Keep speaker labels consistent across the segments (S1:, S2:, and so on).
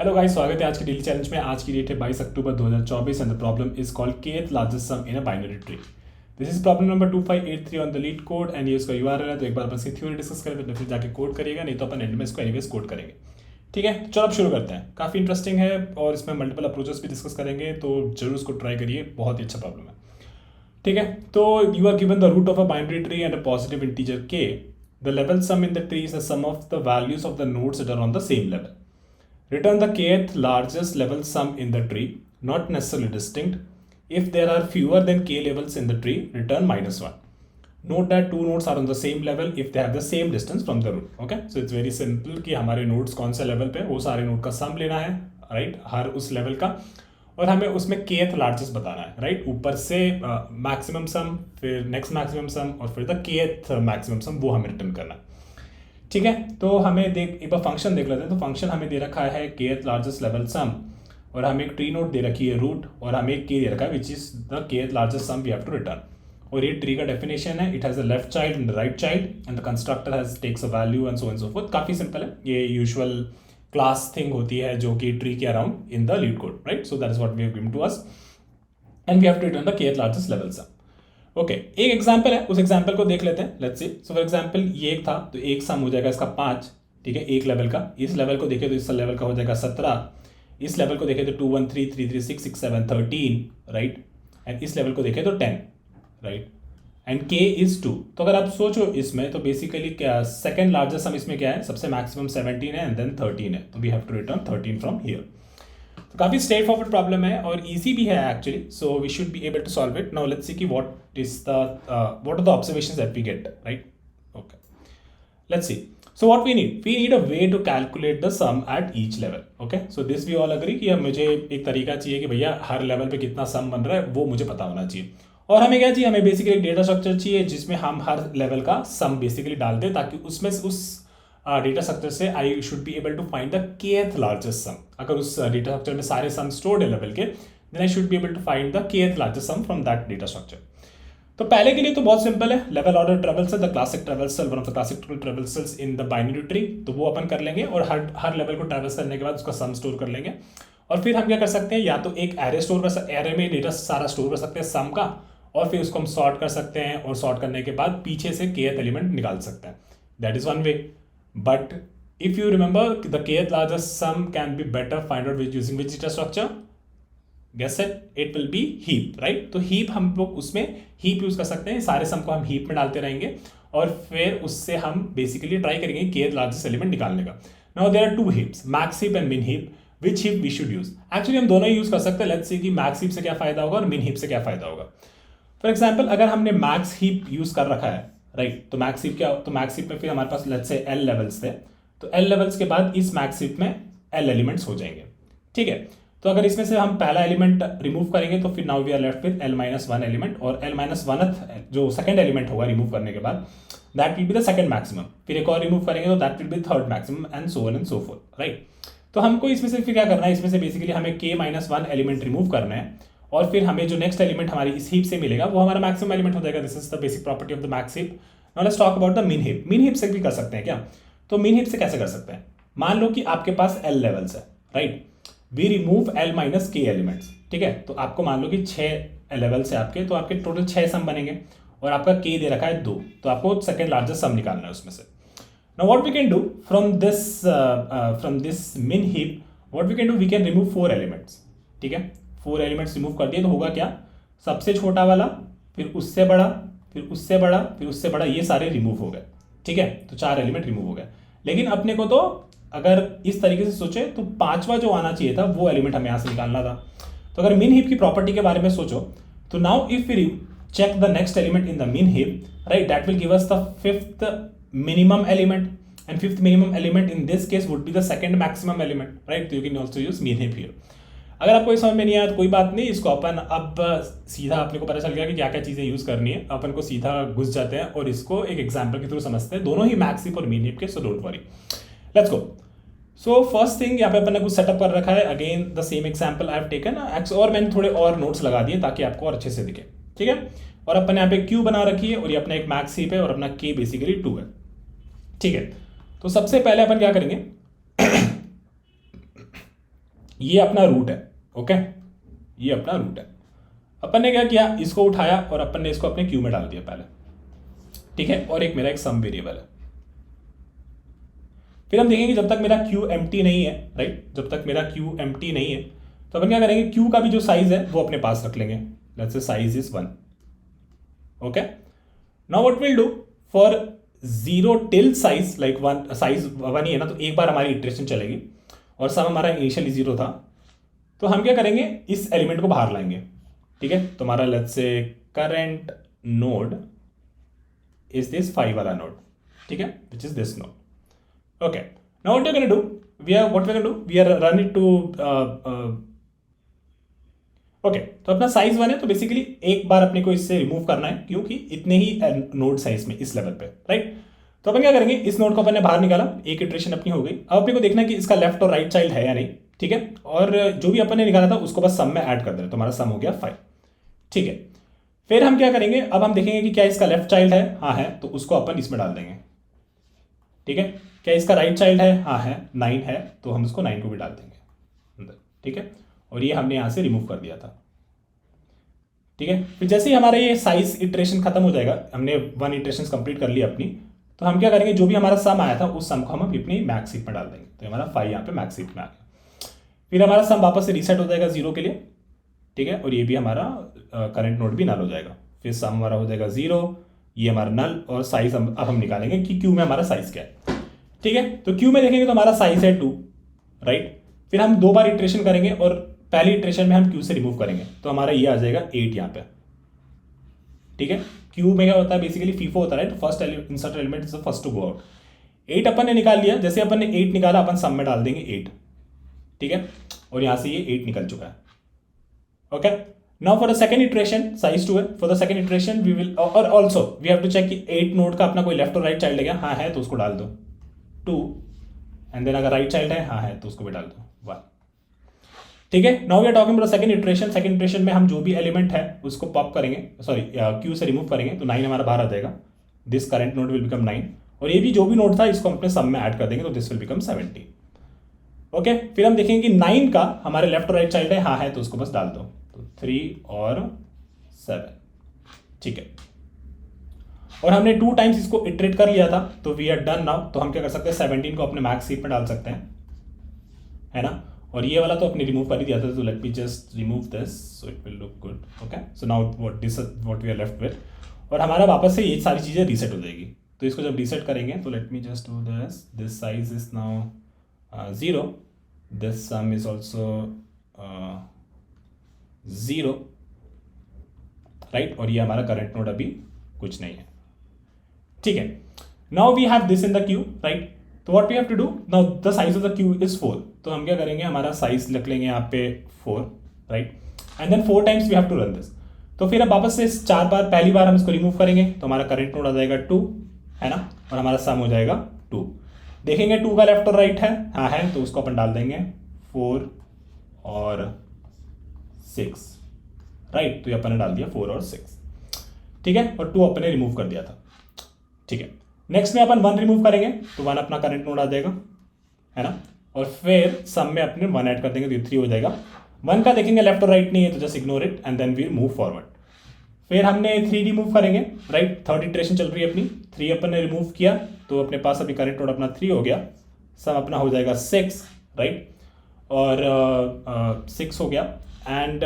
S1: Hello guys, स्वागत है आज की डेली चैलेंज में। आज की डेट है 22 October 2024 and the problem is called kth largest sum in a binary tree. This is problem number 2583 on the LeetCode and ये उसका यूआरएल है। तो एक बार अपन इसकी थ्योरी डिस्कस करें फिर जाके कोड करिएगा, नहीं तो अपन एंड में इसको एनीवेज कोड करेंगे। ठीक है, चलो अब शुरू करते हैं। काफ़ी इंटरेस्टिंग है और इसमें मल्टीपल अप्रोचेस भी डिस्कस करेंगे, तो जरूर उसको ट्राई करिए, बहुत ही अच्छा प्रॉब्लम है। ठीक है, तो you are given the root of a binary tree and a positive integer k. The level sum in the tree is the sum of the values of the nodes that are on the same level. Return the kth largest level sum in the tree, not necessarily distinct. If there are fewer than k levels in the tree, return -1. Note that two nodes are on the same level if they have the same distance from the root. Okay, so it's very simple कि हमारे nodes कौन से level पे, वो सारे node का sum लेना है, right? हर उस level का, और हमें उसमें kth लार्जेस्ट बताना है, राइट? ऊपर से मैक्सिमम सम, फिर नेक्स्ट मैक्सिमम सम और फिर द kth मैक्सिमम सम, वो हमें रिटर्न करना है। ठीक है, तो हमें एक बार फंक्शन देख लेते हैं। तो फंक्शन हमें दे रखा है kth लार्जेस्ट लेवल सम, और हमें एक ट्री नोड दे रखी है रूट, और हमें एक k दे रखा है which is the kth largest sum we have to return. और ये ट्री का डेफिनेशन है, it has a left child and right child and the constructor has takes a value and so forth. काफ़ी simple है, ये usual class thing होती है जो कि ट्री के around in the LeetCode, right? So that is what we have given to us and we have to return the kth largest level sum. Okay, एक example है, उस example को देख लेते हैं। Let's see, so for example ये एक था, तो एक सम हो जाएगा इसका 5। ठीक है, एक लेवल का, इस लेवल को देखें तो इस लेवल का हो जाएगा 17, इस लेवल को देखें तो 2 1 3 3 3 6 6 7 13, राइट? एंड इस लेवल को देखें तो 10, राइट? And k is 2। तो अगर आप सोचो इसमें, तो बेसिकली क्या सेकंड लार्जेस्ट सम इसमें क्या है, सबसे मैक्सिमम 17 है एंड देन 13 है, तो we have to return 13 from here. तो काफ़ी स्ट्रेट फॉरवर्ड प्रॉब्लम है और इजी भी है actually, so we should be able to solve it. Now let's see कि what are the observations that we get, right? Okay, let's see. So what we need a way to calculate the sum at each level. Okay, so this we all agree कि अब मुझे एक तरीका चाहिए कि भैया हर level पे कितना सम बन रहा है वो मुझे पता होना चाहिए। और हमें क्या चाहिए, हमें बेसिकली एक डेटा स्ट्रक्चर चाहिए जिसमें हम हर लेवल का सम बेसिकली डाल दें, ताकि उसमें उस डेटा स्ट्रक्चर से I should be able to find the kth largest sum. अगर उस डेटा स्ट्रक्चर में सारे सम स्टोर्ड है लेवल के, then I should be able to find the kth largest sum from that data structure. तो पहले के लिए तो बहुत सिंपल है, level order traversal, the classic traversal, one of the classic traversals in the binary tree, तो वो अपन कर लेंगे और हर लेवल को ट्रेवल्स करने के बाद उसका सम स्टोर कर लेंगे। और फिर हम क्या कर सकते हैं, या तो एक एरे स्टोर कर सकते, एरे में डेटा सारा स्टोर कर सकते हैं सम का, और फिर उसको हम सॉर्ट कर सकते हैं, और सॉर्ट करने के बाद पीछे से kth एलिमेंट निकाल सकते हैं। That is one way. But if you remember, the kth largest sum can be better find out with using which data structure? Guess it will be heap, right? तो heap हम लोग उसमें heap use कर सकते हैं, सारे सम को हम हीप में डालते रहेंगे और फिर उससे हम बेसिकली ट्राई करेंगे kth लार्जेस्ट एलिमेंट निकालने का। Now there are two heaps, max heap and min heap. Which heap we should use? Actually हम दोनों ही यूज कर सकते हैं। लेट्स सी कि मैक्स हीप से क्या फायदा होगा और मिन हीप से क्या फायदा होगा। फॉर एग्जाम्पल, अगर हमने मैक्स हीप यूज कर रखा है, राइट, तो मैक्स हीप क्या, तो मैक्स हीप में फिर हमारे पास लेट्स से एल लेवल्स थे, तो एल लेवल्स के बाद इस मैक्स हीप में एल एलिमेंट्स हो जाएंगे। ठीक है, तो अगर इसमें से हम पहला एलिमेंट रिमूव करेंगे तो फिर now we are left with l-1 element, और l-1th जो सेकंड एलिमेंट होगा रिमूव करने के बाद, that will B the second maximum. फिर एक और रिमूव करेंगे तो that will B third maximum and so on and so fourth, right? तो हमको इसमें से फिर क्या करना है, इसमें से बेसिकली हमें k-1 एलिमेंट रिमूव करना है, और फिर हमें जो नेक्स्ट एलिमेंट हमारी इस हीप से मिलेगा वो हमारा मैक्सिमम एलिमेंट हो जाएगा। This is the basic property of the max heap. Now let's talk about the min heap. मिन हीप से भी कर सकते हैं क्या? तो मिन हीप से कैसे कर सकते हैं? मान लो कि आपके पास l लेवल्स है, right? We remove l-k elements. ठीक है, तो आपको मान लो कि 6 लेवल्स है आपके, तो आपके टोटल 6 सम बनेंगे, और आपका k दे रखा है 2, तो आपको सेकंड लार्जेस्ट सम निकालना है उसमें से। Now what we can do from this min heap, what we can do, we can remove 4 elements. ठीक है, 4 एलिमेंट्स रिमूव कर दिए तो होगा क्या, सबसे छोटा वाला, फिर उससे बड़ा, फिर उससे बड़ा, फिर उससे बड़ा, ये सारे रिमूव हो गए। ठीक है, तो 4 एलिमेंट रिमूव हो गए। लेकिन अपने को तो अगर इस तरीके से सोचे तो 5वां जो आना चाहिए था वो एलिमेंट हमें यहाँ से निकालना था। तो अगर मिन हीप की प्रॉपर्टी के बारे में सोचो, तो now if we check the next element in the min heap, right, that will give us the 5th minimum element, and 5th minimum element in this case would be the second maximum element, right? तो you can also use min heap here. अगर आपको समझ में नहीं आया तो कोई बात नहीं, इसको अपन अब सीधा अपने को पता चल गया कि क्या क्या चीज़ें यूज़ करनी है, अपन को सीधा घुस जाते हैं और इसको एक एग्जाम्पल के थ्रू समझते हैं, दोनों ही मैक्स हीप और मिन हीप के, so don't worry, let's go. So first thing, यहाँ पे अपन ने कुछ सेटअप कर रखा है, again the same example I have taken, और मैंने थोड़े और नोट्स लगा दिए ताकि आपको और अच्छे से दिखे। ठीक है, और अपन यहाँ पे क्यू बना रखी है, और ये अपना एक मैक्स हीप है, और अपना k बेसिकली 2 है। ठीक है, तो सबसे पहले अपन क्या करेंगे ये अपना रूट है, ओके, ये अपना रूट है। अपन ने क्या किया, इसको उठाया और अपन ने इसको अपने क्यू में डाल दिया पहले, ठीक है, और एक मेरा एक सम वेरिएबल है। फिर हम देखेंगे जब तक मेरा क्यू एम्प्टी नहीं है, राइट, जब तक मेरा क्यू एम्प्टी नहीं है तो अपन क्या करेंगे, क्यू का भी जो साइज है वो अपने पास रख लेंगे। Let's say size is 1, okay. Now what will do for 0 till size, like 1, size 1 ही है ना, तो एक बार हमारी इटरेशन चलेगी और सम हमारा इनिशियली 0 था, तो हम क्या करेंगे, इस एलिमेंट को बाहर लाएंगे, ठीक है। तो हमारा let's say current node is this 5 वाला नोड, ठीक है, which is this node, okay. Now what we're going to do, we are run it to okay. तो अपना साइज 1 है, तो बेसिकली एक बार अपने को इससे रिमूव करना है क्योंकि इतने ही नोड साइज में इस लेवल पे, राइट। तो अपन क्या करेंगे, इस नोड को अपन ने बाहर निकाला, एक इटरेशन अपनी हो गई। अब अपने को देखना है कि इसका लेफ्ट और राइट चाइल्ड है या नहीं, ठीक है, और जो भी अपन ने निकाला था उसको बस सम में ऐड कर देना, तो हमारा सम हो गया 5, ठीक है। फिर हम क्या करेंगे, अब हम देखेंगे कि क्या इसका लेफ्ट चाइल्ड है, हाँ है, तो उसको अपन इसमें डाल देंगे, ठीक है। क्या इसका राइट चाइल्ड है, हाँ है, 9 है, तो हम इसको 9 को भी डाल देंगे अंदर, ठीक है। और ये हमने यहाँ से रिमूव कर दिया था, ठीक है। फिर जैसे ही हमारा ये साइज इटरेशन खत्म हो जाएगा, हमने 1 इटरेशन कंप्लीट कर लिया अपनी, तो हम क्या करेंगे, जो भी हमारा सम आया था उस सम को हम अपनी मैक्स शीट में डाल देंगे, तो हमारा 5 यहाँ पे मैक्स शीट में आ गया। फिर हमारा सम वापस से रीसेट हो जाएगा 0 के लिए, ठीक है, और ये भी हमारा करंट नोड भी नल हो जाएगा। फिर सम हमारा हो जाएगा 0, ये हमारा नल, और साइज अब हम निकालेंगे कि क्यू में हमारा साइज क्या है, ठीक है। तो क्यू में देखेंगे तो हमारा साइज है 2, राइट। फिर हम 2 बार इटरेशन करेंगे और पहली इटरेशन में हम क्यू से रिमूव करेंगे, तो हमारा ये आ जाएगा 8 यहाँ पे, ठीक है। क्यू में क्या होता है, बेसिकली फीफो होता है, first insert element is the first to go out. 8 अपन ने निकाल लिया, जैसे अपन ने 8 निकाला अपन सम में डाल देंगे 8, ठीक है, और यहाँ से ये 8 निकल चुका है, okay. Now for the second iteration size 2 है, for the second iteration we will, और also we have to check कि 8 नोड का अपना कोई लेफ्ट और राइट चाइल्ड है क्या, हाँ है, तो उसको डाल दो 2, एंड देन अगर राइट चाइल्ड है, हाँ है, तो उसको भी डाल दो 1, ठीक है। Now we are talking about second iteration. Second iteration में हम जो भी एलिमेंट है उसको पॉप करेंगे, सॉरी क्यू से रिमूव करेंगे, तो 9 हमारा बाहर आ जाएगा, this current node will become 9, और ये भी जो भी नोड था इसको हम अपने सम में ऐड कर देंगे, तो दिस विल बिकम 17, ओके। फिर हम देखेंगे कि 9 का हमारे लेफ्ट और राइट चाइल्ड है, हाँ है, तो उसको बस डाल दो, तो 3 और 7, ठीक है। और हमने 2 टाइम्स इसको इटरेट कर लिया था, तो वी आर डन नाउ। तो हम क्या कर सकते हैं, 17 को अपने मैक्स शीट में डाल सकते हैं, है ना। और ये वाला तो अपने रिमूव कर ही दिया था, तो let me just remove this so it will look good, okay. So now what we are left with, और हमारा वापस से ये सारी चीज़ें रीसेट हो जाएगी। तो इसको जब रीसेट करेंगे तो let me just do this size is now 0, this some is also 0, right, और ये हमारा करंट नोड अभी कुछ नहीं है, ठीक है। Now we have this in the queue, right. तो what we have to do now, the size of the queue is 4, तो हम क्या करेंगे, हमारा साइज लिख लेंगे यहाँ पे 4, right, and then 4 times we have to run this. तो फिर अब वापस से 4 बार, पहली बार हम इसको रिमूव करेंगे तो हमारा करंट नोड आ जाएगा 2, है ना, और हमारा सम हो जाएगा 2। देखेंगे 2 का लेफ्ट और राइट है, हाँ है, तो उसको अपन डाल देंगे 4 और 6, राइट, तो ये अपन ने डाल दिया 4 और 6, ठीक है, और 2 अपन ने रिमूव कर दिया था, ठीक है। नेक्स्ट में अपन 1 रिमूव करेंगे तो 1 अपना करंट नोड आ जाएगा, है ना, और फिर सम में अपने 1 ऐड कर देंगे तो ये 3 हो जाएगा। 1 का देखेंगे लेफ्ट और राइट नहीं है, तो just ignore it and then we move forward. फिर हमने 3 रिमूव करेंगे, राइट, थर्ड इटरेशन चल रही है अपनी, 3 अपन ने रिमूव किया तो अपने पास अभी करंट नोड अपना 3 हो गया, सम अपना हो जाएगा 6, राइट, और 6 हो गया, एंड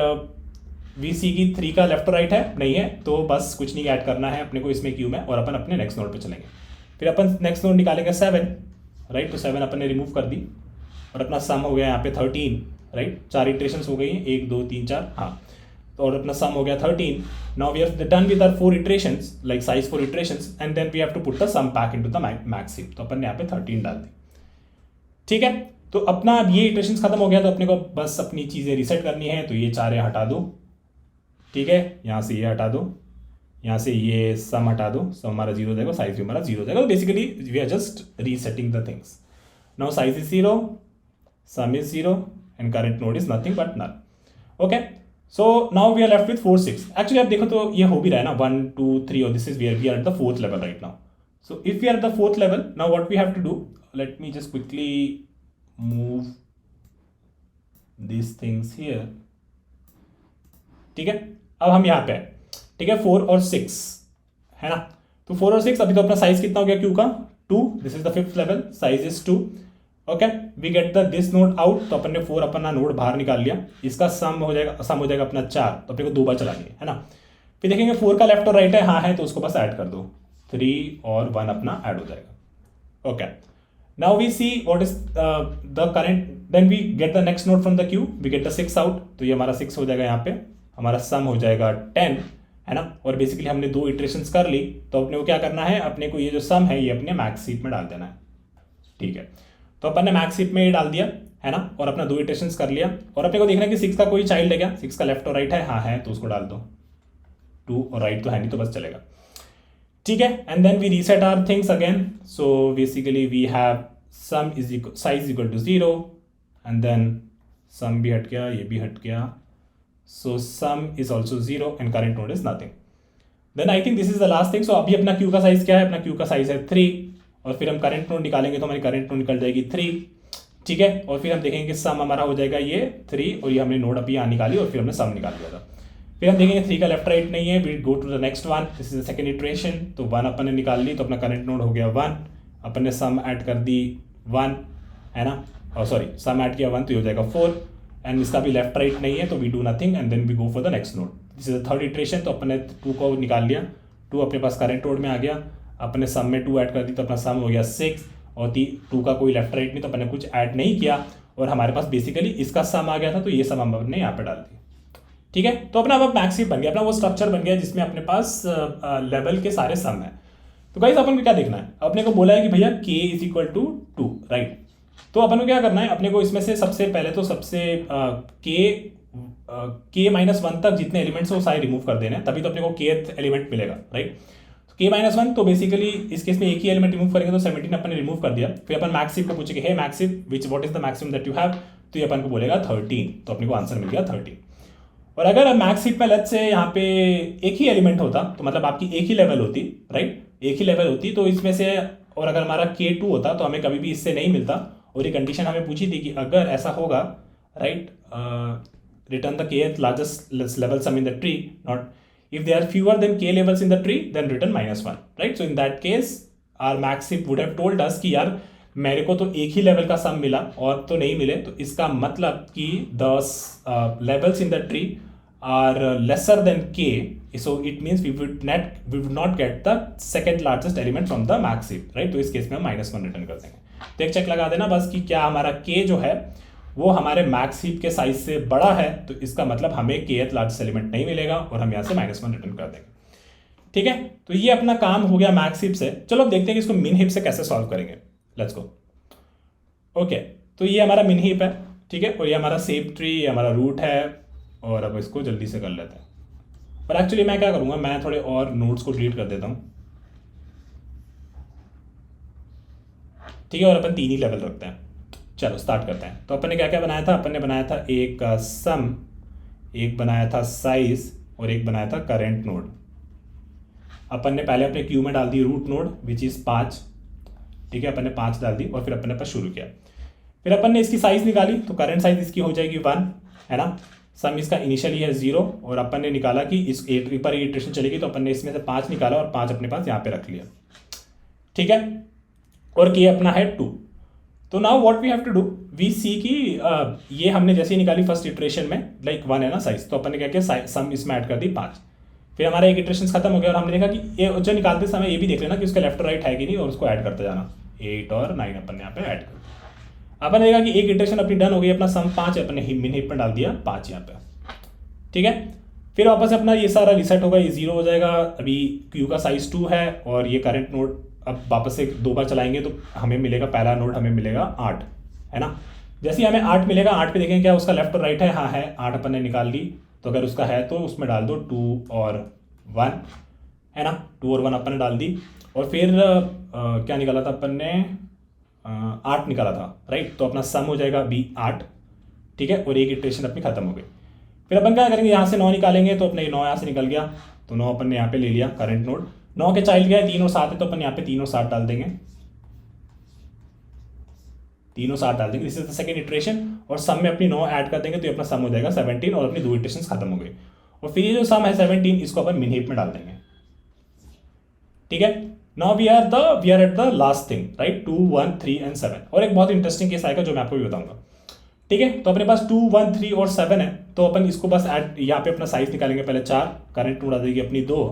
S1: वी सी की 3 का लेफ्ट और राइट है नहीं है, तो बस कुछ नहीं ऐड करना है अपने को इसमें क्यू में, और अपन अपने नेक्स्ट नोड पे चलेंगे। फिर अपन नेक्स्ट नोड निकालेंगे 7, राइट, तो 7 अपन ने रिमूव कर दी, और अपना सम हो गया यहाँ पे 13, राइट, 4 इटरेशंस हो गई हैं, 1 2 3 4, हाँ, तो और अपना सम हो गया 13। Now we are done with our 4 iterations, like size 4 iterations, and then we have to put the sum back into the max sheet, तो अपन ने यहाँ पे 13 डाल दी, ठीक है। तो अपना अब ये इटरेशंस खत्म हो गया, तो अपने को बस अपनी चीज़ें रीसेट करनी है, तो ये 4 हटा दो, ठीक है, यहाँ से ये हटा दो, यहाँ से ये सम हटा दो, सम हमारा 0 हो जाएगा, साइज भी हमारा 0 हो जाएगा। तो basically we are just resetting the things. Now size is 0, sum is 0, and current node is nothing but null, okay. So now we are left with 4 6। Actually आप देखो तो ये हो भी रहा है ना, 1 2 3, और this is we are at the 4th level right now. So if we are at the 4th level, now what we have to do, let me just quickly move this things here, ठीक है। अब हम यहाँ पे हैं, ठीक है, 4 और 6 है ना। तो 4 और 6, अभी तो अपना साइज कितना हो गया क्यू का 2, this is the 5th level, size is 2, okay. We get the this node out, तो अपन ने 4 अपना नोड बाहर निकाल लिया, इसका सम हो जाएगा अपना 4, तो अपने को 2 बार चलानी है ना। फिर देखेंगे 4 का लेफ्ट और राइट है, हाँ है, तो उसको बस ऐड कर दो, 3 और 1 अपना ऐड हो जाएगा, okay. Now we see what is the current, then we get the next node from the queue, we get the 6 out, तो ये हमारा 6 हो जाएगा, यहाँ पे हमारा सम हो जाएगा 10, है ना। और बेसिकली हमने 2 इटरेशंस कर ली, तो अपने को क्या करना है, अपने को ये जो सम है ये अपने मैक्स हीप में डाल देना है, ठीक है। तो अपन ने मैक्स हीप में ये डाल दिया, है ना, और अपना 2 इटरेशंस कर लिया, और अपने को देखना है कि 6 का कोई चाइल्ड है क्या, 6 का लेफ्ट और राइट है, हाँ है, तो उसको डाल दो, 2 और राइट तो है नहीं, तो बस चलेगा, ठीक है। And then we reset our things again, so basically we have sum is equal, size equal to 0, and then sum भी हट गया, ये भी हट गया, so sum is also 0 and current node is nothing. Then I think this is the last thing. So अभी अपना Q का साइज क्या है, अपना Q का साइज है 3, और फिर हम करंट नोड निकालेंगे तो हमारी करंट नोड निकल जाएगी 3, ठीक है। और फिर हम देखेंगे कि सम हमारा हो जाएगा ये 3, और ये हमने नोड अभी यहाँ निकाली और फिर हमने सम निकाल दिया था। फिर हम देखेंगे 3 का लेफ्ट राइट नहीं है, we go to the next one, this is the second iteration, तो 1 अपन ने निकाल ली, तो अपना करंट नोड हो गया 1, अपन ने सम ऐड कर दी 1, है ना, और सॉरी सम ऐड किया 1, तो ये हो जाएगा 4, एंड इसका भी लेफ्ट राइट नहीं है, तो we do nothing and then we go for the next node, this is the third iteration, तो अपने 2 को निकाल लिया, 2 अपने पास करंट नोड में आ गया, अपने सम में 2 ऐड कर दी, तो अपना सम हो गया 6, और 2 का कोई लेफ्ट राइट नहीं, तो अपने कुछ ऐड नहीं किया, और हमारे पास बेसिकली इसका सम आ गया था, तो ये सम हमने यहाँ पे डाल दी, ठीक है। तो अपना अब मैक्स हीप बन गया, अपना वो स्ट्रक्चर बन गया जिसमें अपने पास लेवल के सारे सम है। तो गाइस अपन को क्या देखना है, अपने को बोला है कि भैया k is equal to 2, right. तो अपन को क्या करना है, अपने को इसमें से सबसे पहले तो सबसे k-1 तक जितने एलिमेंट्स हैं वो सारे रिमूव कर देने हैं, तभी तो अपने को kth एलिमेंट मिलेगा, राइट। k-1, तो बेसिकली इस केस में एक ही एलिमेंट रिमूव करेंगे, तो 17 अपन ने रिमूव कर दिया। फिर अपन मैक्स हीप को पूछेंगे, hey max heap which what is the maximum that you have, तो ये अपन को बोलेगा 13, तो अपने को आंसर मिल गया 13। और अगर मैक्स हीप में लेट्स से यहाँ पे एक ही एलिमेंट होता, तो मतलब आपकी एक ही लेवल होती, राइट, एक ही लेवल होती, तो इसमें से, और अगर हमारा k2 होता तो हमें कभी भी इससे नहीं मिलता, और ये कंडीशन हमें पूछी थी कि अगर ऐसा होगा, right, return the kth largest level sum in the tree, not if they are fewer than k levels in the tree then return -1, right. So in that case our max heap would have told us कि यार मेरे को तो एक ही level का सम मिला और तो नहीं मिले, तो इसका मतलब कि the levels in the tree are lesser than k, so it means we would not get the second largest element from the max heap, right। तो इस केस में हम -1 रिटर्न कर देंगे। तो एक चेक लगा देना बस कि क्या हमारा k जो है वो हमारे मैक्स हीप के साइज से बड़ा है, तो इसका मतलब हमें kth लार्जेस्ट एलिमेंट नहीं मिलेगा और हम यहाँ से -1 रिटर्न कर देंगे, ठीक है। तो ये अपना काम हो गया मैक्स हीप से। चलो अब देखते हैं कि इसको मिन हीप से कैसे सॉल्व करेंगे, लेट्स गो। ओके, तो ये हमारा मिन हीप है, ठीक है, और ये हमारा सेप ट्री, ये हमारा रूट है, और अब इसको जल्दी से कर लेते हैं। पर एक्चुअली मैं क्या करूँगा, मैं थोड़े और नोट्स को डिलीट कर देता हूँ, ठीक है, और अपन 3 ही लेवल रखते हैं। चलो स्टार्ट करते हैं। तो अपन ने क्या क्या बनाया था, अपन ने बनाया था एक सम, एक बनाया था साइज, और एक बनाया था करेंट नोड। अपन ने पहले अपने क्यू में डाल दी रूट नोड विच इज़ 5, ठीक है, अपन ने 5 डाल दी, और फिर अपन ने शुरू किया। फिर अपन ने इसकी साइज निकाली, तो करंट साइज इसकी हो जाएगी 1, है ना। सम इसका इनिशियली है 0, और अपन ने निकाला कि इस एक पर इटरेशन चलेगी, तो अपन ने इसमें से 5 निकाला और 5 अपने पास यहाँ पे रख लिया, ठीक है, और k अपना है 2। तो now what we have to do, we see कि ये हमने जैसे ही निकाली फर्स्ट इटरेशन में, लाइक 1 है ना साइज, तो अपन ने क्या किया, सम इसमें ऐड कर दी 5। फिर हमारा एक इटरेशन खत्म हो गया, और हमने देखा कि ये जो निकालते समय ये भी देख लेना कि उसका लेफ्ट राइट है कि नहीं, और उसको ऐड करते जाना, 8 और 9 अपन ने यहाँ पे ऐड कर दिया। अपन ने देखा कि एक इटरेशन अपनी डन हो गई, अपना सम 5 है, अपने मिन हीप में डाल दिया 5 यहाँ पे, ठीक है। फिर वापस अपना ये सारा रिसेट होगा, ये 0 हो जाएगा। अभी क्यू का साइज 2 है, और ये करंट नोड अब वापस से 2 बार चलाएंगे तो हमें मिलेगा, पहला नोड हमें मिलेगा 8, है ना। जैसे ही हमें 8 मिलेगा, 8 पे देखेंगे क्या उसका लेफ्ट और राइट है, हाँ है, 8 अपन ने निकाल ली, तो अगर उसका है तो उसमें डाल दो 2 और 1, है ना, 2 और 1 अपन ने डाल दी। और फिर क्या निकाला था अपन ने, 8 निकाला था, राइट। तो अपना सम हो जाएगा अभी 8, ठीक है, और एक इटरेशन अपनी खत्म हो गई। फिर अपन क्या करेंगे, यहाँ से 9 निकालेंगे, तो अपने 9 यहाँ से निकल गया, तो 9 अपन ने यहाँ पे ले लिया करंट नोड। 9 के चाइल्ड क्या है, 3 और 7 है, तो अपन यहाँ पे 3 और 7 डाल देंगे, 3 और 7 डाल देंगे, this is the second iteration. और सम में अपनी 9 ऐड कर देंगे तो ये अपना सम हो जाएगा 17 और अपनी 2 इटरेशंस खत्म हो गई। और फिर ये जो सम है 17 इसको अपन मिन हीप में डाल देंगे। ठीक है, now we are at the last thing, right, 2 1 3 and 7। और एक बहुत इंटरेस्टिंग केस आएगा जो मैं आपको भी बताऊंगा। ठीक है, तो अपने पास 2 1 3 और 7 है, तो अपन इसको बस ऐड यहाँ पे अपना साइज निकालेंगे। पहले 4, करंट नोड आ जाएगी अपनी 2,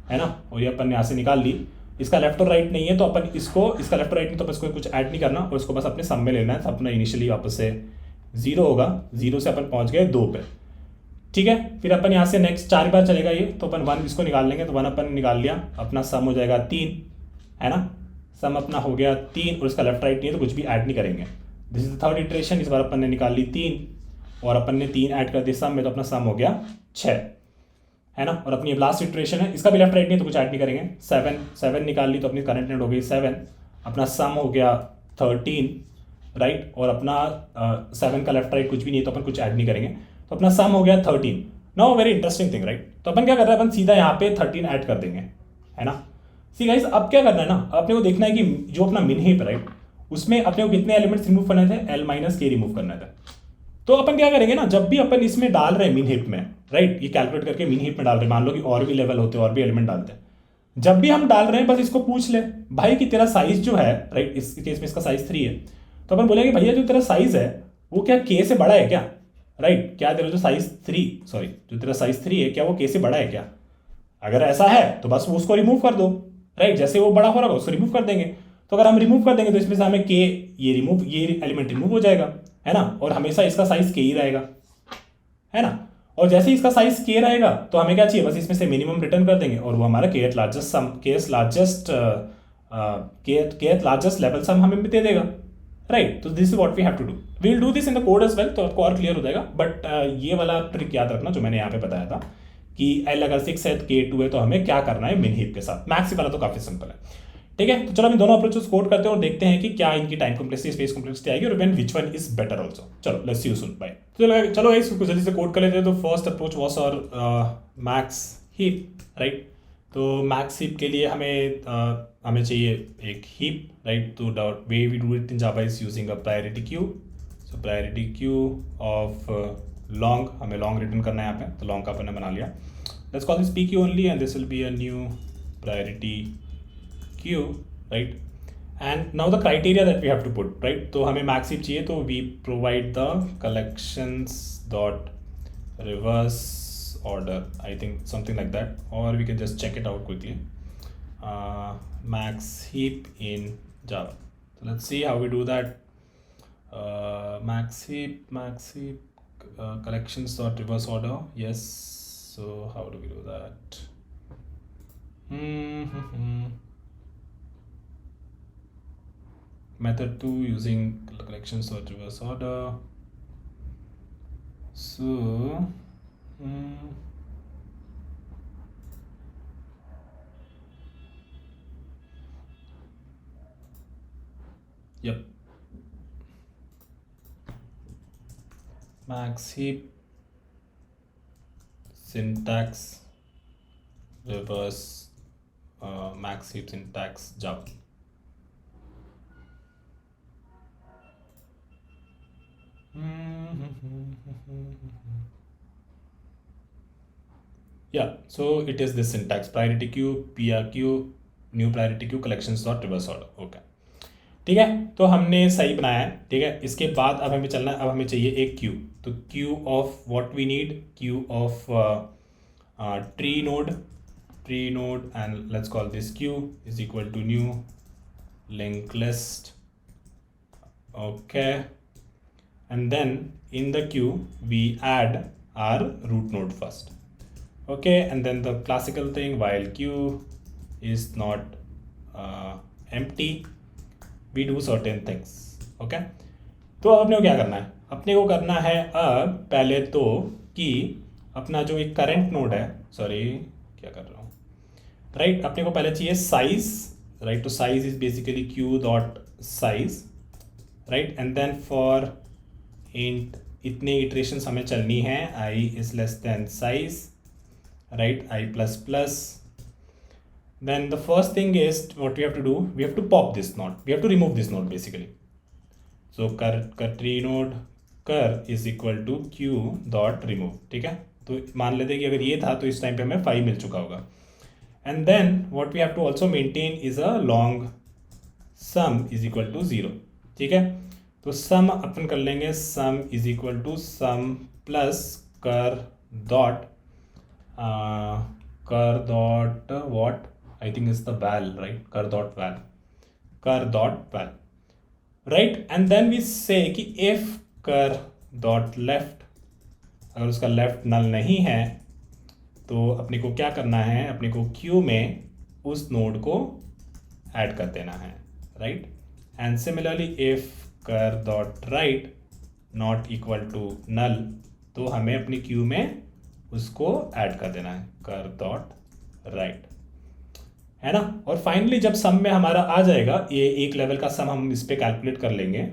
S1: है ना, और ये अपन यहाँ से निकाल ली। इसका लेफ्ट और राइट नहीं है तो अपन इसको, इसका लेफ्ट और राइट नहीं तो अपन इसको कुछ ऐड नहीं करना और इसको बस अपने सम में लेना है। तो अपना इनिशियली वापस से 0 होगा, 0 से अपन पहुँच गए 2 पे। ठीक है, फिर अपन यहाँ से नेक्स्ट 4 बार चलेगा ये, तो अपन 1 इसको निकाल लेंगे, तो 1 अपन निकाल लिया, अपना सम हो जाएगा 3, है ना, सम अपना हो गया 3 और इसका लेफ्ट राइट नहीं है तो कुछ भी ऐड नहीं करेंगे। This is the third iteration, इस बार अपन ने निकाल ली 3 और अपन ने 3 ऐड कर दिया सम में, तो अपना सम हो गया 6, है ना। और अपनी लास्ट इटरेशन है, इसका भी लेफ्ट राइट नहीं है तो कुछ ऐड नहीं करेंगे। 7 निकाल ली तो अपनी करंट नेट हो गई 7, अपना सम हो गया 13, राइट, और अपना 7 का लेफ्ट राइट कुछ भी नहीं है तो अपन कुछ ऐड नहीं करेंगे, तो अपना सम हो गया 13। Now very interesting thing, right, तो अपन क्या कर रहे हैं, अपन सीधा यहाँ पे 13 ऐड कर देंगे, है ना। सी गाइस, अब क्या करना है ना, अपने को देखना है कि जो अपना मिन हीप, राइट, उसमें अपने को कितने एलिमेंट्स रिमूव करने थे, L - K रिमूव करना था। तो अपन क्या करेंगे ना, जब भी अपन इसमें डाल रहे हैं मिन हीप में, राइट, ये कैलकुलेट करके मिन हीप में डाल रहे हैं, मान लो कि और भी लेवल होते हैं और भी एलिमेंट डालते हैं, जब भी हम डाल रहे हैं बस इसको पूछ ले भाई कि तेरा साइज जो है, राइट, इस केस में इसका साइज 3 है, तो अपन बोलेंगे भैया जो तेरा साइज है वो क्या K से बड़ा है क्या, राइट, क्या तेरा जो साइज 3, सॉरी, जो तेरा साइज 3 है क्या वो K से बड़ा है क्या। अगर ऐसा है तो बस वो उसको रिमूव कर दो, राइट, जैसे वो बड़ा हो रहा है उसको रिमूव कर देंगे। तो अगर हम रिमूव कर देंगे तो इसमें से हमें K, ये एलिमेंट रिमूव हो जाएगा, है ना, और हमेशा इसका साइज K ही रहेगा, है ना। और जैसे ही इसका साइज K रहेगा तो हमें क्या चाहिए, बस इसमें से मिनिमम रिटर्न कर देंगे और वो हमारा Kth लार्जेस्ट लेवल सम हमें दे देगा, राइट। तो this is what we have to do, we will do this in the code as well, तो आपको और क्लियर हो जाएगा। बट ये वाला ट्रिक याद रखना जो मैंने यहाँ पे बताया था कि L अगर 6 है K2 है तो हमें क्या करना है मिन हीप के साथ। मैक्स वाला तो काफी सिंपल है। ठीक है, तो चलो हम दोनों अप्रोचेस कोड करते हैं और देखते हैं कि क्या इनकी टाइम कॉम्प्लेक्सिटी, स्पेस कॉम्प्लेक्सिटी आएगी और when which one is better also. चलो let's see you soon, bye. चलो गाइस, इसको जल्दी से कोड कर लेते हैं। तो फर्स्ट अप्रोच वाज और मैक्स हीप, राइट। तो मैक्स हीप के लिए हमें चाहिए एक हीप, राइट। तो way we do it in Java is using a priority queue. So priority queue of long, हमें लॉन्ग रिटर्न करना है यहाँ पे, तो लॉन्ग का अपन ने बना लिया। Let's call this PQ only and this will be a new priority Q, right, and now the criteria that we have to put, right, तो हमें max heap चाहिए तो we provide the collections dot reverse order, I think something like that, or we can just check it out quickly. Max heap in Java, so let's see how we do that. Max heap collections dot reverse order, yes. So how do we do that? Method 2 using collections or reverse order. So yep, max heap syntax reverse max heap syntax Java. Yeah, so it is this syntax, priority queue, PRQ, new priority queue, collections dot reverse order. Okay, ठीक है, तो हमने सही बनाया है। ठीक है, इसके बाद अब हमें चलना है, अब हमें चाहिए एक क्यू। तो queue of what we need, queue of tree node and let's call this queue is equal to new link list. Okay, and then in the queue we add our root node first. Okay, and then the classical thing, while queue is not empty, we do certain things. Okay, तो अब अपने को क्या करना है, अपने को करना है अब पहले तो कि अपना जो एक करंट नोड है, सॉरी क्या कर रहा हूँ, राइट, अपने को पहले चाहिए साइज, राइट। तो size is basically queue dot size, right, and then for int इतने इटरेशंस हमें चलनी है, i is less than size, right, i plus plus. Then the first thing is what we have to do, we have to pop this node, we have to remove this node basically. So cut tree node curr is equal to queue dot remove, ठीक है। तो मान लेते हैं कि अगर ये था तो इस टाइम पे हमें 5 मिल चुका होगा। And then what we have to also maintain is a long sum is equal to 0, ठीक है। तो सम अपन कर लेंगे, sum is equal to sum plus curr dot what, I think is the val, right, curr dot val, right. And then we say कि if curr dot left, अगर उसका left नल नहीं है तो अपने को क्या करना है, अपने को क्यू में उस नोड को ऐड कर देना है, right. And similarly if curr dot right not equal to null, तो हमें अपनी क्यू में उसको ऐड कर देना है, कर डॉट राइट, है ना। और फाइनली जब सम में हमारा आ जाएगा, ये एक लेवल का सम हम इस पर कैलकुलेट कर लेंगे,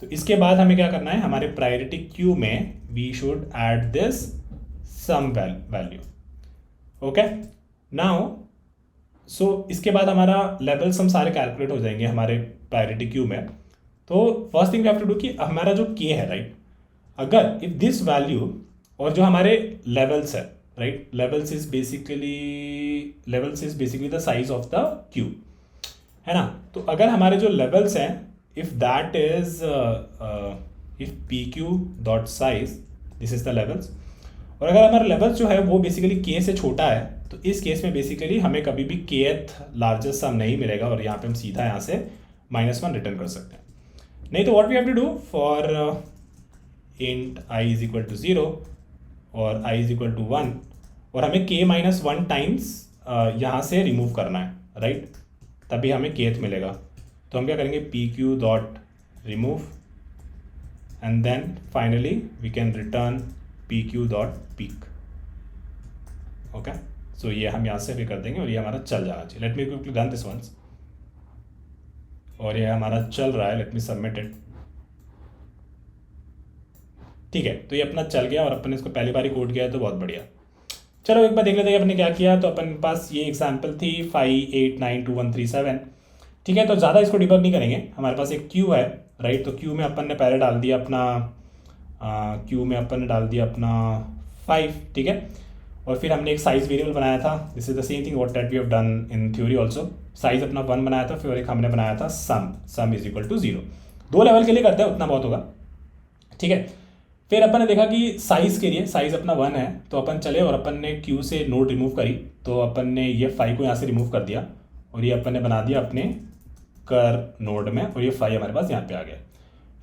S1: तो इसके बाद हमें क्या करना है, हमारे प्रायोरिटी क्यू में we should add this sum value, okay. Now so इसके बाद हमारा लेवल सम सारे कैलकुलेट हो जाएंगे हमारे प्रायोरिटी क्यू में। तो first thing we have to do कि हमारा जो के है, राइट, अगर इफ दिस वैल्यू और जो हमारे लेवल्स है, right, levels is basically the size of the Q, है ना। तो अगर हमारे जो लेवल्स हैं, if that is if P Q dot size this is the levels, और अगर हमारा लेवल्स जो है वो बेसिकली के से छोटा है, तो इस केस में बेसिकली हमें कभी भी केथ लार्जेस्ट सम नहीं मिलेगा, और यहाँ पे हम सीधा यहाँ से -1 रिटर्न कर सकते हैं। नहीं तो what we have to do for int i is equal to 0 और आई इज इक्वल टू 1, और हमें k माइनस 1 टाइम्स यहाँ से रिमूव करना है, राइट, तभी हमें केथ मिलेगा। तो हम क्या करेंगे, P Q dot remove and then finally we can return P Q dot peek, okay. So ये हम यहाँ से भी कर देंगे और ये हमारा चल जाना चाहिए। Let me quickly run this once, और ये हमारा चल रहा है, लेट मी सबमिट इट, ठीक है। तो ये अपना चल गया और अपन ने इसको पहली बार ही कोड किया है, तो बहुत बढ़िया। चलो एक बार देख लेते हैं अपने क्या किया। तो अपन पास ये एग्जाम्पल थी 5 8 9 2 1 3 7, ठीक है। तो ज़्यादा इसको डिबग नहीं करेंगे, हमारे पास एक क्यू है, राइट। तो क्यू में अपन ने पहले डाल दिया अपना 5, ठीक है। और फिर हमने एक साइज वेरिएबल बनाया था, this is the same thing what that we have done in theory also. Size अपना 1 बनाया था, फिर एक हमने बनाया था sum is equal to 0। 2 level के लिए करते हैं, उतना बहुत होगा, ठीक है। फिर अपन ने देखा कि साइज के लिए साइज अपना 1 है, तो अपन चले और अपन ने क्यू से नोड रिमूव करी, तो अपन ने ये 5 को यहाँ से रिमूव कर दिया और ये अपन ने बना दिया अपने कर नोड में, और ये 5 हमारे पास यहाँ पे आ गया।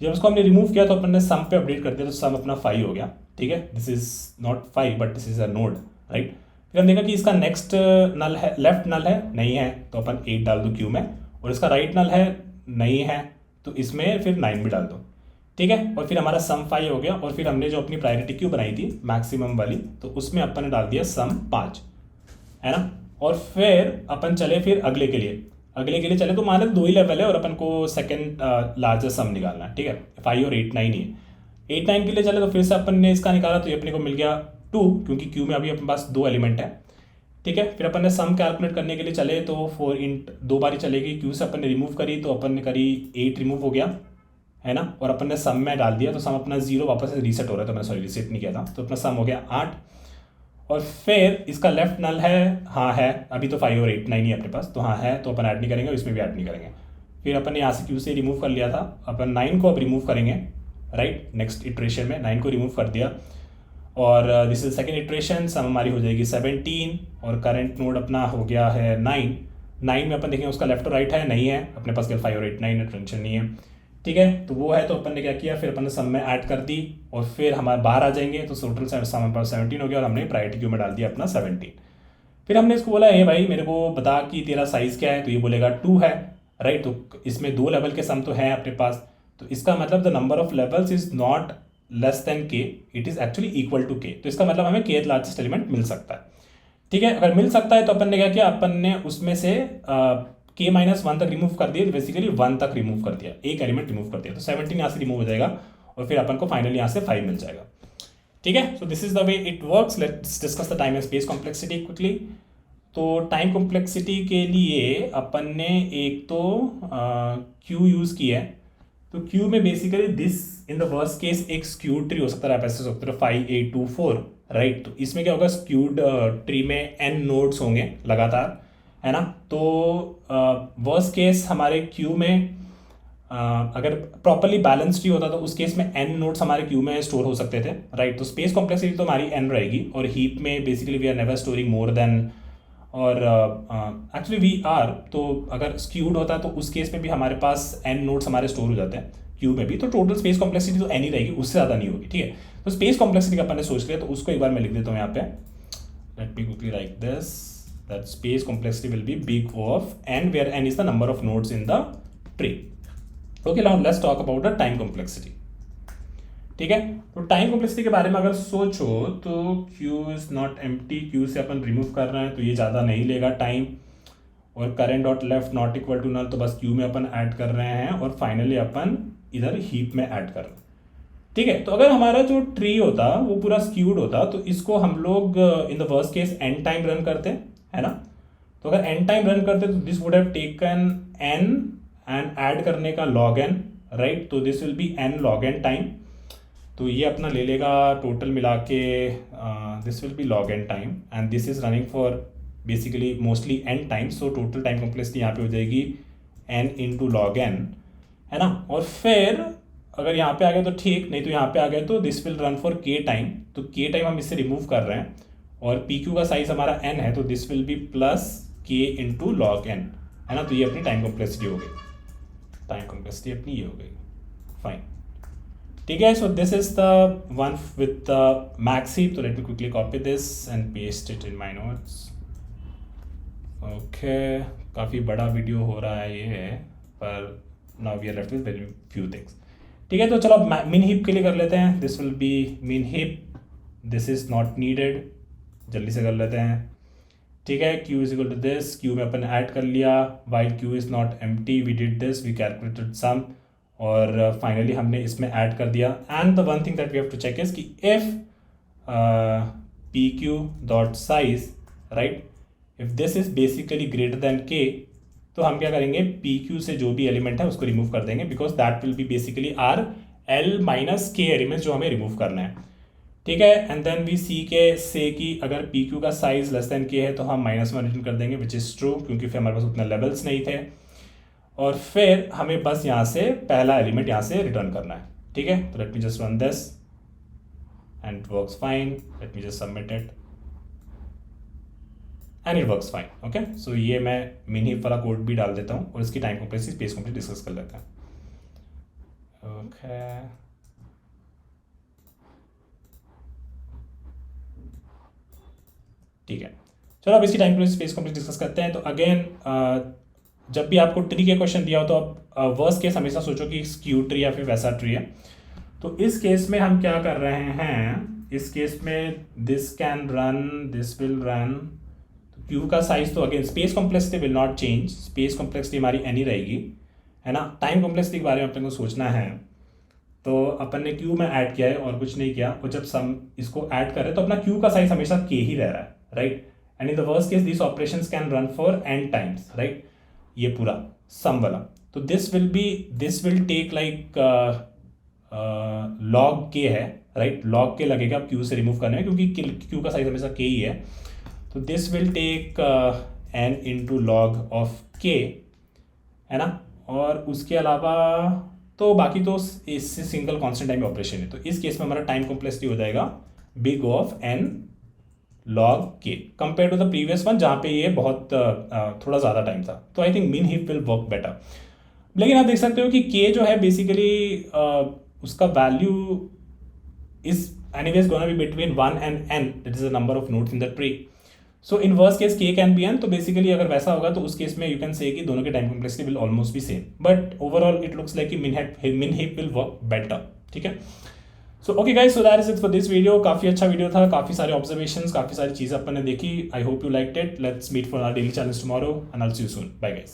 S1: जब उसको हमने रिमूव किया तो अपन ने सम पे अपडेट कर दिया, तो सम अपना 5 हो गया, ठीक है। This is not 5 but this is a node, right. फिर हम देखा कि इसका नेक्स्ट नल है, लेफ्ट नल है, नहीं है, तो अपन 8 डाल दो क्यू में, और इसका राइट नल है, नहीं है, तो इसमें फिर 9 भी डाल दो, ठीक है। और फिर हमारा सम 5 हो गया, और फिर हमने जो अपनी प्रायोरिटी क्यू बनाई थी मैक्सिमम वाली, तो उसमें अपन ने डाल दिया सम 5, है ना। और फिर अपन चले फिर अगले के लिए चले, तो मान लो 2 ही लेवल है और अपन को सेकंड लार्जेस्ट सम निकालना है, ठीक है। 5 और 8 9 ही है। 8 9 के लिए चले तो फिर से अपन ने इसका निकाला, तो ये अपने को मिल गया 2, क्योंकि क्यू में अभी अपने पास 2 एलिमेंट है, ठीक है। फिर अपन ने सम कैलकुलेट करने के लिए चले, तो 4 इंट 2 बारी चलेगी, क्यू से अपन ने रिमूव करी, तो अपन ने करी 8 रिमूव हो गया, है ना। और अपन ने सम में डाल दिया, तो सम अपना 0 वापस से रीसेट हो रहा है, तो मैंने सॉरी रीसेट नहीं किया था, तो अपना सम हो गया 8। और फिर इसका लेफ्ट नल है, हाँ है, अभी तो 5 और 8 9 ही है अपने पास, तो हाँ है, तो अपन ऐड नहीं करेंगे, इसमें भी ऐड नहीं करेंगे। फिर अपन ने यहाँ से क्यू से रिमूव कर लिया था, अपन 9 को अब रिमूव करेंगे, राइट, नेक्स्ट इटरेशन में 9 को रिमूव कर दिया, और दिस इज सेकेंड इटरेशन, सम हमारी हो जाएगी 17, और करंट नोड अपना हो गया है 9 में अपन देखेंगे उसका लेफ्ट और राइट है, नहीं है अपने पास, केवल 5 और 8 9 टेंशन नहीं है, ठीक है। तो वो है, तो अपन ने क्या किया, फिर अपन ने सम में ऐड कर दी, और फिर हमारे बाहर आ जाएंगे, तो टोटल सम हमारे पास 17 हो गया, और हमने प्रायोरिटी क्यू में डाल दिया अपना 17। फिर हमने इसको बोला, हे भाई मेरे को बता कि तेरा साइज़ क्या है, तो ये बोलेगा 2 है, राइट। तो इसमें 2 लेवल के सम तो है अपने पास, तो इसका मतलब the number of levels is not less than K, it is actually equal to K. तो इसका मतलब हमें के लार्जेस्ट एलिमेंट मिल सकता है, ठीक है। अगर मिल सकता है तो अपन ने क्या किया, अपन ने उसमें से k माइनस 1 तक रिमूव कर दिया, बेसिकली 1 तक रिमूव कर दिया, एक एलिमेंट रिमूव कर दिया, तो 17 यहाँ से रिमूव हो जाएगा, और फिर अपन को फाइनली यहाँ से 5 मिल जाएगा, ठीक है। So this is the way it works. Let's discuss the time and space complexity quickly. तो टाइम कॉम्प्लेक्सिटी के लिए अपन ने एक तो क्यू यूज़ की है, तो क्यू में basically this in the worst case एक स्क्यूड ट्री हो सकता है, आप ऐसे सकते हो 5 8 2 4, राइट। तो इसमें क्या होगा, स्क्यूड ट्री में n नोड्स होंगे लगातार, है ना। तो वर्स्ट केस हमारे क्यू में अगर प्रॉपरली बैलेंस ट्री होता तो उस केस में n नोड्स हमारे क्यू में स्टोर हो सकते थे, राइट। तो स्पेस कॉम्प्लेक्सिटी तो हमारी n रहेगी, और हीप में basically we are never storing more than, और एक्चुअली वी आर, तो अगर स्क्यूड होता तो उस केस में भी हमारे पास n नोड्स हमारे स्टोर हो जाते हैं क्यू में भी, तो टोटल स्पेस कॉम्प्लेक्सिटी तो n ही रहेगी, उससे ज़्यादा नहीं होगी, ठीक है। तो स्पेस कॉम्प्लेक्सिटी का अपन ने सोच लिया, तो उसको एक बार मैं लिख देता हूँ यहाँ पे, let me quickly write this, that space complexity will be big of n, where n is the number of nodes in the tree. Okay, now let's talk about the time complexity, ठीक है। तो time complexity के बारे में अगर सोचो तो Q is not empty, Q से अपन रिमूव कर रहे हैं तो ये ज़्यादा नहीं लेगा टाइम, और current dot left not equal to null, तो बस Q में अपन ऐड कर रहे हैं, और फाइनली अपन इधर हीप में ऐड कर रहे हैं, ठीक है। तो अगर हमारा जो ट्री होता वो पूरा स्क्यूड होता तो इसको हम लोग इन the worst case n time run करते, है ना। तो अगर n टाइम रन करते तो this would have taken n and add करने का log n, राइट। तो this will B n log n time, तो ये अपना ले लेगा टोटल मिला के, this will B log n time, and this is running for basically mostly n times, so total time complexity यहाँ पे हो जाएगी n इंटू log n, है ना। और फिर अगर यहाँ पे आ गया तो ठीक, नहीं तो यहाँ पे आ गया तो this will run for k time, तो k टाइम हम इससे रिमूव कर रहे हैं, और pq का साइज हमारा n है, तो this will B plus k into log n, है ना। तो ये अपनी टाइम कॉम्प्लेक्सिटी हो गई, टाइम कॉम्प्लेक्सिटी अपनी ये हो गई, फाइन, ठीक है। So this is the one with the max heap, तो let me quickly copy this and paste it in my notes. Okay, काफ़ी बड़ा वीडियो हो रहा है ये, पर now we are left with very few things, ठीक है। तो चलो मिन हीप के लिए कर लेते हैं, this will be min heap, this is not needed, जल्दी से कर लेते हैं, ठीक है। Q is equal to this, Q में अपन ऐड कर लिया, while Q is not empty, we did this, we calculated sum, और फाइनली हमने इसमें ऐड कर दिया। And the one thing that we have to check is कि if PQ dot size, right, if this is basically greater than K, तो हम क्या करेंगे, PQ से जो भी एलिमेंट है उसको रिमूव कर देंगे, because that will be basically are L minus K elements जो हमें रिमूव करना है, ठीक है। एंड देन वी सी के से कि अगर PQ का साइज लेस देन K है तो हम -1 रिटर्न कर देंगे, विच इज़ ट्रू, क्योंकि फिर हमारे पास उतने लेवल्स नहीं थे, और फिर हमें बस यहाँ से पहला एलिमेंट यहाँ से रिटर्न करना है, ठीक है। तो let me just run this and it works fine, let me just submit it and it works fine, okay. So ये मैं मिन हीप वाला कोड भी डाल देता हूँ, और इसकी time complexity space complexity discuss कर लेते हैं, ओके। ठीक है, चलो अब इसकी time complexity space complexity discuss करते हैं। तो अगेन जब भी आपको ट्री के क्वेश्चन दिया हो तो आप वर्स्ट केस हमेशा सोचो कि स्क्यू ट्री या फिर वैसा ट्री है। तो इस केस में हम क्या कर रहे हैं, इस केस में this can run, this will run, तो क्यू का साइज तो again space complexity will not change, space complexity हमारी एनी रहेगी, है ना। टाइम कॉम्प्लेक्सिटी के बारे में अपन को सोचना है, तो अपन ने क्यू में ऐड किया है और कुछ नहीं किया, और जब सम इसको ऐड कर रहे हैं तो अपना क्यू का साइज हमेशा के ही रह रहा है, right. And in the worst case this operations can run for n times, right, ये पूरा सम वाला। तो this will take like log k है, राइट, log k लगेगा क्यू से रिमूव करने में, क्योंकि क्यू का साइज हमेशा k ही है। तो this will take n into log of k, है ना। और उसके अलावा तो बाकी तो इससे सिंगल कॉन्स्टेंट टाइम ऑपरेशन है, तो इस केस में हमारा टाइम कॉम्प्लेक्सिटी हो जाएगा big of n log k compare to the previous one जहाँ पे ये बहुत थोड़ा ज़्यादा टाइम था। तो I think min heap will work better, लेकिन आप देख सकते हो कि k जो है बेसिकली उसका value is anyways gonna be between 1 and n, that is the number of nodes in the tree. So in worst case k can be n, तो बेसिकली अगर वैसा होगा तो उस केस में यू कैन से कि दोनों के time complexity will almost B same, but overall it looks like मिन हीप विल वर्क बेटर, ठीक है। So okay guys, so that is it for this video. काफ़ी अच्छा वीडियो था, काफ़ी सारे ऑब्जर्वेशंस, काफ़ी सारी चीज़ें अपन ने देखी। I hope you liked it. Let's meet for our daily challenge tomorrow and I will see you soon. Bye guys.